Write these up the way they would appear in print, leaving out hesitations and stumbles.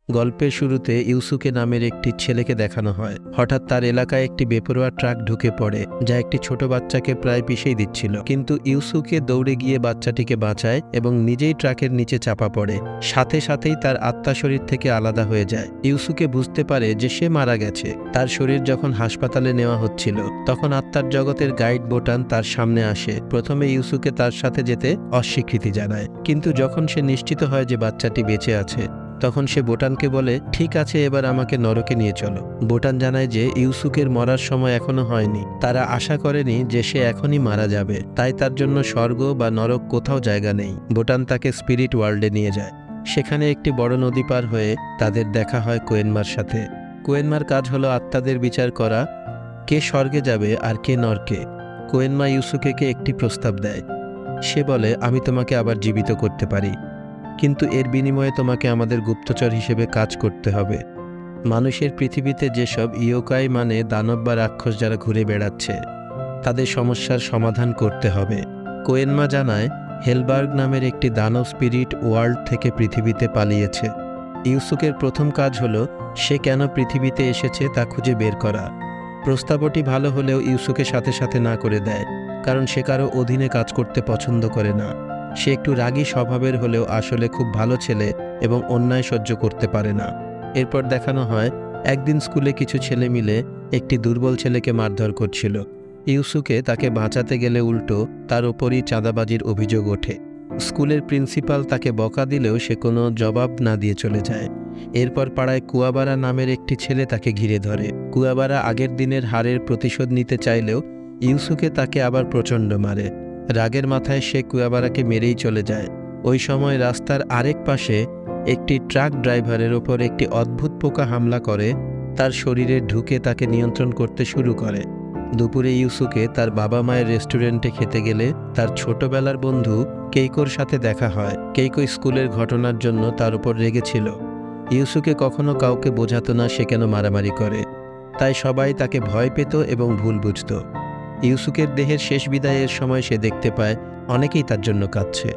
গল্পের শুরুতে ইউসুকে নামের একটি ছেলেকে দেখানো হয়। হঠাৎ তার এলাকায় একটি বেপরোয়া ট্রাক ঢুকে পড়ে, যা একটি ছোট বাচ্চাকে প্রায় পিষেই দিচ্ছিল। কিন্তু ইউসুকে দৌড়ে গিয়ে বাচ্চাটিকে বাঁচায় এবং নিজেই ট্রাকের নিচে চাপা পড়ে। সাথে সাথেই তার আত্মা শরীর থেকে আলাদা হয়ে যায়। ইউসুকে বুঝতে পারে যে সে মারা গেছে। তার শরীর যখন হাসপাতালে নেওয়া হচ্ছিল, তখন আত্মার জগতের গাইড বোটান তার সামনে আসে। প্রথমে ইউসুকে তার সাথে যেতে অস্বীকৃতি জানায়, কিন্তু যখন সে নিশ্চিত হয় যে বাচ্চাটি বেঁচে আছে, তখন সে বোটানকে বলে, ঠিক আছে, এবার আমাকে নরকে নিয়ে চলো। বোটান জানায় যে ইউসুকের মরার সময় এখনো হয়নি। তারা আশা করেনি যে সে এখনই মারা যাবে, তাই তার জন্য স্বর্গ বা নরক কোথাও জায়গা নেই। বোটান তাকে স্পিরিট ওয়ার্ল্ডে নিয়ে যায়। সেখানে একটি বড় নদী পার হয়ে তাদের দেখা হয় কোয়েনমার সাথে। কোয়েনমার কাজ হলো আত্মাদের বিচার করা, কে স্বর্গে যাবে আর কে নরকে। কোয়েনমা ইউসুকেকে একটি প্রস্তাব দেয়। সে বলে, আমি তোমাকে আবার জীবিত করতে পারি, কিন্তু এর বিনিময়ে তোমাকে আমাদের গুপ্তচর হিসেবে কাজ করতে হবে। মানুষের পৃথিবীতে যেসব ইয়োকাই মানে দানব বা রাক্ষস যারা ঘুরে বেড়াচ্ছে, তাদের সমস্যার সমাধান করতে হবে। কোয়েনমা জানায় হেলবার্গ নামের একটি দানব স্পিরিট ওয়ার্ল্ড থেকে পৃথিবীতে পালিয়েছে। ইউসুকের প্রথম কাজ হলো সে কেন পৃথিবীতে এসেছে তা খুঁজে বের করা। প্রস্তাবটি ভালো হলেও ইউসুকে সাথে সাথে না করে দেয়, কারণ সে কারো অধীনে কাজ করতে পছন্দ করে না। সে একটু রাগী স্বভাবের হলেও আসলে খুব ভালো ছেলে এবং অন্যায় সহ্য করতে পারে না। এরপর দেখানো হয় একদিন স্কুলে কিছু ছেলে মিলে একটি দুর্বল ছেলেকে মারধর করছিল। ইউসুকে তাকে বাঁচাতে গেলে উল্টো তার ওপরই চাঁদাবাজির অভিযোগ ওঠে। স্কুলের প্রিন্সিপাল তাকে বকা দিলেও সে কোনো জবাব না দিয়ে চলে যায়। এরপর পাড়ায় কুয়াবারা নামের একটি ছেলে তাকে ঘিরে ধরে। কুয়াবারা আগের দিনের হারের প্রতিশোধ নিতে চাইলেও ইউসুকে তাকে আবার প্রচণ্ড মারে। রাগের মাথায় সে কুয়াবারাকে মেরেই চলে যায়। ওই সময় রাস্তার আরেক পাশে একটি ট্রাক ড্রাইভারের ওপর একটি অদ্ভুত পোকা হামলা করে তার শরীরে ঢুকে তাকে নিয়ন্ত্রণ করতে শুরু করে। দুপুরে ইউসুকে তার বাবা মায়ের রেস্টুরেন্টে খেতে গেলে তার ছোটবেলার বন্ধু কেইকোর সাথে দেখা হয়। কেইকো স্কুলের ঘটনার জন্য তার উপর রেগেছিল। ইউসুকে কখনো কাউকে বোঝাতো না সে কেন মারামারি করে, তাই সবাই তাকে ভয় পেত এবং ভুল বুঝত। ইউসুকের দেহের শেষ বিদায়ের সময় সে দেখতে পায় অনেকেই তার জন্য কাঁদছে,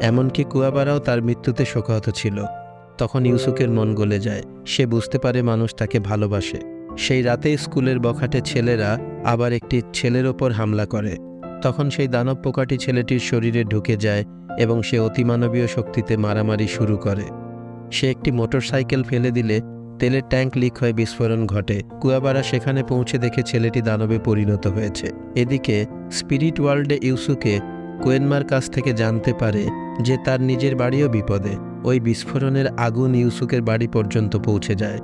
এমনকি কুয়াবারাও তার মৃত্যুতে শোকাহত ছিল। তখন ইউসুকের মন গলে যায়। সে বুঝতে পারে মানুষ তাকে ভালোবাসে। সেই রাতে স্কুলের বখাটে ছেলেরা আবার একটি ছেলের ওপর হামলা করে। তখন সেই দানব পোকাটি ছেলেটির শরীরে ঢুকে যায় এবং সে অতিমানবীয় শক্তিতে মারামারি শুরু করে। সে একটি মোটরসাইকেল ফেলে দিলে তেলের ট্যাঙ্ক লিক হয়ে বিস্ফোরণ ঘটে। কুয়াবারা সেখানে পৌঁছে দেখে ছেলেটি দানবে পরিণত হয়েছে। এদিকে স্পিরিট ওয়ার্ল্ডে ইউসুকে কোয়েনমার কাছ থেকে জানতে পারে যে তার নিজের বাড়িও বিপদে। ওই বিস্ফোরণের আগুন ইউসুকের বাড়ি পর্যন্ত পৌঁছে যায়।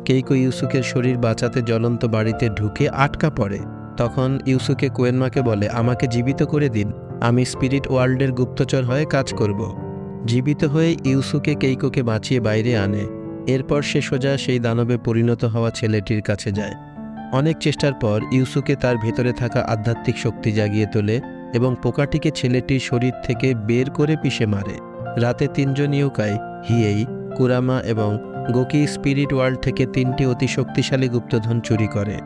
কেইকো ইউসুকের শরীর বাঁচাতে জ্বলন্ত বাড়িতে ঢুকে আটকা পড়ে। তখন ইউসুকে কোয়েনমাকে বলে, আমাকে জীবিত করে দিন, আমি স্পিরিট ওয়ার্ল্ডের গুপ্তচর হয়ে কাজ করব। জীবিত হয়ে ইউসুকে কেইকোকে বাঁচিয়ে বাইরে আনে। এরপর সে সোজা সেই দানবে পরিণত হওয়া ছেলেটির কাছে যায়। অনেক চেষ্টার পর ইউসুকে তার ভেতরে থাকা আধ্যাত্মিক শক্তি জাগিয়ে তোলে এবং পোকাটিকে ছেলেটির শরীর থেকে বের করে পিষে মারে। রাতে 3 জন ইউকাই, হিয়েই, কুরামা এবং গোকি স্পিরিট ওয়ার্ল্ড থেকে 3টি অতি শক্তিশালী গুপ্তধন চুরি করে।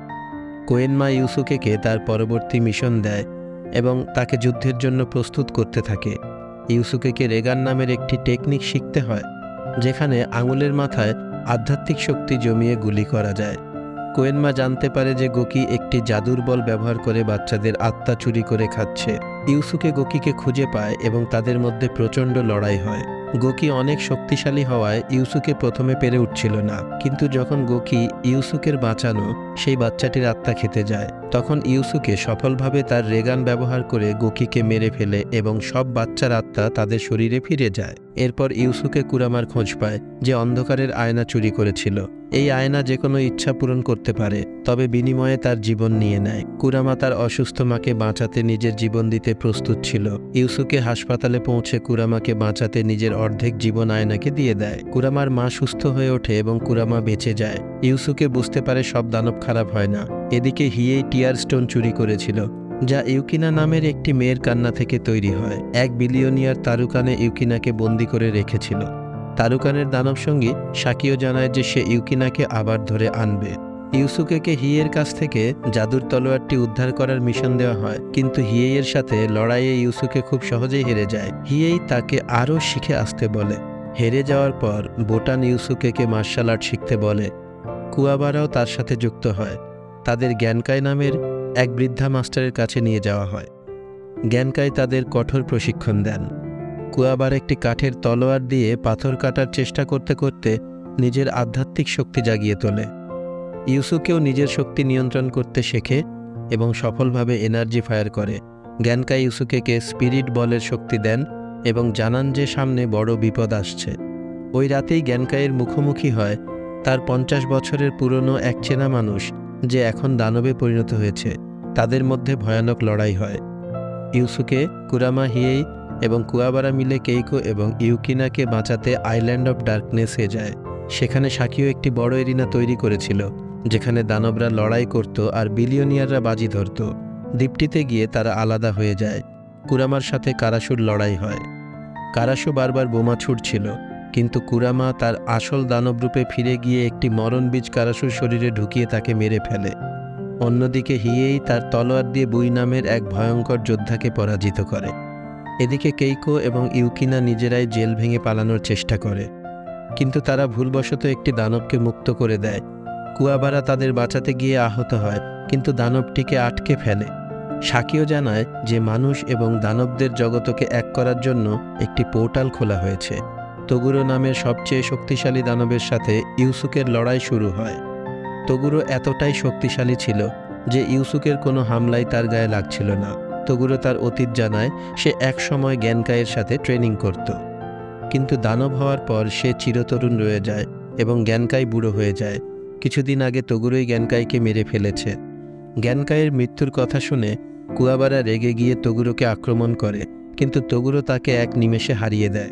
কোয়েনমা ইউসুকেকে তার পরবর্তী মিশন দেয় এবং তাকে যুদ্ধের জন্য প্রস্তুত করতে থাকে। ইউসুকেকে রেগান নামের একটি টেকনিক শিখতে হয়, যেখানে আঙুলের মাথায় আধ্যাত্মিক শক্তি জমিয়ে গুলি করা যায়। কোয়েনমা জানতে পারে যে গোকি একটি জাদুর বল ব্যবহার করে বাচ্চাদের আত্মা চুরি করে খাচ্ছে। ইউসুকে গোকিকে খুঁজে পায় এবং তাদের মধ্যে প্রচণ্ড লড়াই হয়। গোকি অনেক শক্তিশালী হওয়ায় ইউসুকে প্রথমে পেরে উঠছিল না, কিন্তু যখন গোকি ইউসুকের বাঁচানো সেই বাচ্চাটির আত্মা খেতে যায়, তখন ইউসুকে সফলভাবে তার রেগান ব্যবহার করে গোকিকে মেরে ফেলে এবং সব বাচ্চার আত্মা তাদের শরীরে ফিরে যায়। এরপর ইউসুকে কুরামার খোঁজ পায়, যে অন্ধকারের আয়না চুরি করেছিল। এই আয়না যে কোনো ইচ্ছা পূরণ করতে পারে, তবে বিনিময়ে তার জীবন নিয়ে নেয়। কুরামা তার অসুস্থ মাকে বাঁচাতে নিজের জীবন দিতে প্রস্তুত ছিল। ইউসুকে হাসপাতালে পৌঁছে কুরামাকে বাঁচাতে নিজের অর্ধেক জীবন আয়নাকে দিয়ে দেয়। কুরামার মা সুস্থ হয়ে ওঠে এবং কুরামা বেঁচে যায়। ইউসুকে বুঝতে পারে সব দানব খারাপ হয় না। এদিকে হিয়েই টিয়ার স্টোন চুরি করেছিল, যা ইউকিনা নামের একটি মেয়ের কান্না থেকে তৈরি হয়। 1 বিলিয়নিয়ার তারুকানে ইউকিনাকে বন্দি করে রেখেছিল। তারুকানের দানব সঙ্গী সাকিও জানায় যে সে ইউকিনাকে আবার ধরে আনবে। ইউসুকেকে হিয়ের কাছ থেকে জাদুর তলোয়ারটি উদ্ধার করার মিশন দেওয়া হয়, কিন্তু হিয়ের সাথে লড়াইয়ে ইউসুকে খুব সহজেই হেরে যায়। হিয়েই তাকে আরও শিখে আসতে বলে। হেরে যাওয়ার পর বোটান ইউসুকেকে মার্শাল আর্ট শিখতে বলে। কুয়াবারাও তার সাথে যুক্ত হয়। তাদের জ্ঞানকাই নামের এক বৃদ্ধা মাস্টারের কাছে নিয়ে যাওয়া হয়। জ্ঞানকাই তাদের কঠোর প্রশিক্ষণ দেন। কুয়াবার একটি কাঠের তলোয়ার দিয়ে পাথর কাটার চেষ্টা করতে করতে নিজের আধ্যাত্মিক শক্তি জাগিয়ে তোলে। ইউসুকেও নিজের শক্তি নিয়ন্ত্রণ করতে শেখে এবং সফলভাবে এনার্জি ফায়ার করে। জ্ঞানকাই ইউসুকেকে স্পিরিট বলের শক্তি দেন এবং জানান যে সামনে বড় বিপদ আসছে। ওই রাতেই জ্ঞানকাইয়ের মুখোমুখি হয় তার 50 বছরের পুরনো এক চেনা মানুষ, যে এখন দানবে পরিণত হয়েছে। তাদের মধ্যে ভয়ানক লড়াই হয়। ইউসুকে, কুরামা হিয়েই এবং কুয়াবারা মিলে কেইকো এবং ইউকিনাকে বাঁচাতে আইল্যান্ড অফ ডার্কনেসে যায়। সেখানে সাকিও একটি বড় এরিনা তৈরি করেছিল, যেখানে দানবরা লড়াই করত আর বিলিয়নিয়াররা বাজি ধরত। দ্বীপটিতে গিয়ে তারা আলাদা হয়ে যায়। কুরামার সাথে কারাশুর লড়াই হয়। কারাশু বারবার বোমা ছুটছিল, কিন্তু কুরামা তার আসল দানবরূপে ফিরে গিয়ে একটি মরণবীজ কারাশুর শরীরে ঢুকিয়ে তাকে মেরে ফেলে। অন্যদিকে হিয়েই তার তলোয়ার দিয়ে বুই নামের এক ভয়ঙ্কর যোদ্ধাকে পরাজিত করে। এদিকে কেইকো এবং ইউকিনা নিজেরাই জেল ভেঙে পালানোর চেষ্টা করে, কিন্তু তারা ভুলবশত একটি দানবকে মুক্ত করে দেয়। কুয়াবারা তাদের বাঁচাতে গিয়ে আহত হয়, কিন্তু দানবটিকে আটকে ফেলে। সাকিও জানায় যে মানুষ এবং দানবদের জগতকে এক করার জন্য একটি পোর্টাল খোলা হয়েছে। তোগুরো নামের সবচেয়ে শক্তিশালী দানবের সাথে ইউসুকের লড়াই শুরু হয়। তোগুরো এতটাই শক্তিশালী ছিল যে ইউসুকের কোনো হামলাই তার গায়ে লাগছিল না। তোগুরো তার অতীত জানায় সে এক সময় জ্ঞানকাইয়ের সাথে ট্রেনিং করত, কিন্তু দানব হওয়ার পর সে চিরতরুণ রয়ে যায় এবং জ্ঞানকাই বুড়ো হয়ে যায়। কিছুদিন আগে তোগুরোই জ্ঞানকাইকে মেরে ফেলেছে। জ্ঞানকাইয়ের মৃত্যুর কথা শুনে কুয়াবারা রেগে গিয়ে তোগুরোকে আক্রমণ করে, কিন্তু তোগুরো তাকে এক নিমেষে হারিয়ে দেয়।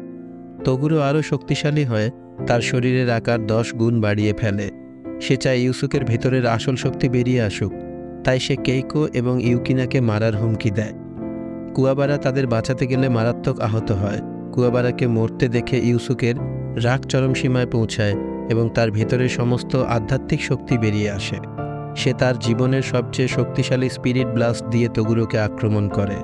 তোগুরো আরও শক্তিশালী হয়ে তার শরীরের আকার 10 গুণ বাড়িয়ে ফেলে। সে চায় ইউসুকের ভেতরের আসল শক্তি বেরিয়ে আসুক, তাই সে কেইকো এবং ইউকিনাকে মারার হুমকি দেয়। কুয়াবারা তাদের বাঁচাতে গেলে মারাত্মক আহত হয়। কুয়াবারাকে মরতে দেখে ইউসুকের রাগ চরম সীমায় পৌঁছায় এবং তার ভেতরের সমস্ত আধ্যাত্মিক শক্তি বেরিয়ে আসে। সে তার জীবনের সবচেয়ে শক্তিশালী স্পিরিট ব্লাস্ট দিয়ে তোগুরোকে আক্রমণ করে।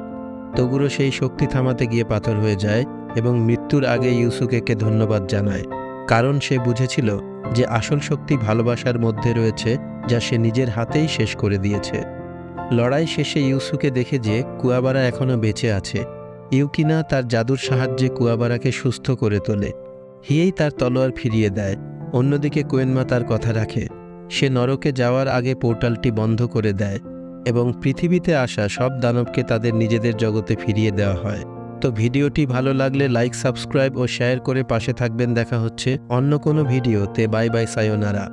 তোগুরো সেই শক্তি থামাতে গিয়ে পাথর হয়ে যায় এবং মৃত্যুর আগে ইউসুকেকে ধন্যবাদ জানায়, কারণ সে বুঝেছিল যে আসল শক্তি ভালোবাসার মধ্যে রয়েছে, যা সে নিজের হাতেই শেষ করে দিয়েছে। লড়াই শেষে ইউসুকে দেখে যে কুয়াবারা এখনও বেঁচে আছে। ইউকিনা তার জাদুর সাহায্যে কুয়াবারাকে সুস্থ করে তোলে। হিয়েই তার তলোয়ার ফিরিয়ে দেয়। অন্যদিকে কোয়েনমা তার কথা রাখে। সে নরকে যাওয়ার আগে পোর্টালটি বন্ধ করে দেয় এবং পৃথিবীতে আসা সব দানবকে তাদের নিজেদের জগতে ফিরিয়ে দেওয়া হয়। তো ভিডিওটি ভালো লাগলে লাইক, সাবস্ক্রাইব ও শেয়ার করে পাশে থাকবেন। দেখা হচ্ছে অন্য কোনো ভিডিওতে। Bye bye, সায়োনারা।